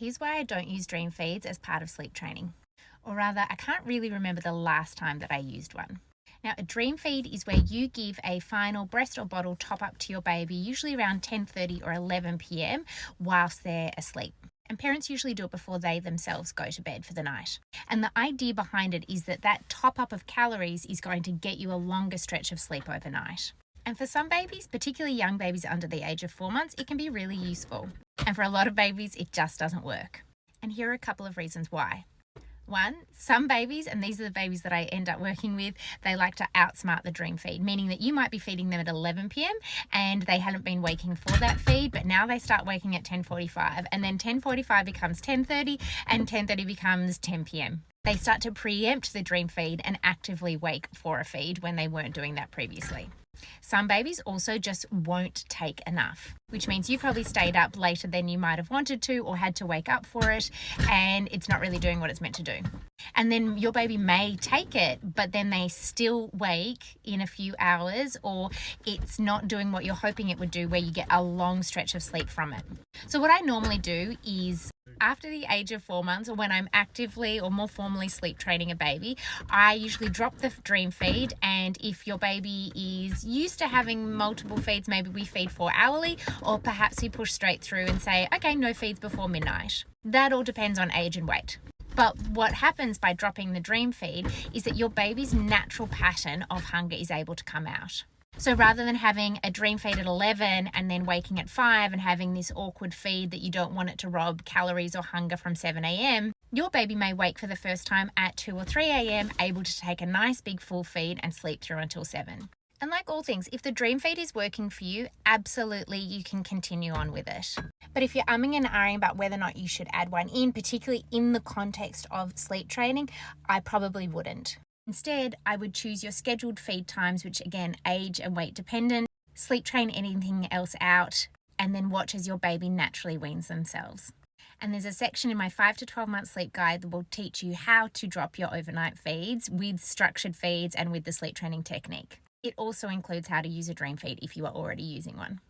Here's why I don't use dream feeds as part of sleep training. Or rather, I can't really remember the last time that I used one. Now, a dream feed is where you give a final breast or bottle top up to your baby, usually around 10:30 or 11 p.m. whilst they're asleep. And parents usually do it before they themselves go to bed for the night. And the idea behind it is that that top up of calories is going to get you a longer stretch of sleep overnight. And for some babies, particularly young babies under the age of 4 months, it can be really useful. And for a lot of babies, it just doesn't work. And here are a couple of reasons why. One, some babies, and these are the babies that I end up working with, they like to outsmart the dream feed, meaning that you might be feeding them at 11 p.m. and they hadn't been waking for that feed, but now they start waking at 10:45, and then 10:45 becomes 10:30 and 10:30 becomes 10 p.m. They start to preempt the dream feed and actively wake for a feed when they weren't doing that previously. Some babies also just won't take enough, which means you probably stayed up later than you might have wanted to or had to wake up for it, and it's not really doing what it's meant to do. And then your baby may take it, but then they still wake in a few hours, or it's not doing what you're hoping it would do, where you get a long stretch of sleep from it. So what I normally do is, after the age of 4 months, or when I'm actively or more formally sleep training a baby, I usually drop the dream feed. And if your baby is used to having multiple feeds, maybe we feed 4 hourly, or perhaps we push straight through and say, okay, no feeds before midnight. That all depends on age and weight. But what happens by dropping the dream feed is that your baby's natural pattern of hunger is able to come out. So rather than having a dream feed at 11 and then waking at 5 and having this awkward feed that you don't want it to rob calories or hunger from 7 a.m., your baby may wake for the first time at 2 or 3 a.m, able to take a nice big full feed and sleep through until 7. And like all things, if the dream feed is working for you, absolutely you can continue on with it. But if you're umming and ahhing about whether or not you should add one in, particularly in the context of sleep training, I probably wouldn't. Instead, I would choose your scheduled feed times, which again, age and weight dependent, sleep train anything else out, and then watch as your baby naturally weans themselves. And there's a section in my 5 to 12 month sleep guide that will teach you how to drop your overnight feeds with structured feeds and with the sleep training technique. It also includes how to use a dream feed if you are already using one.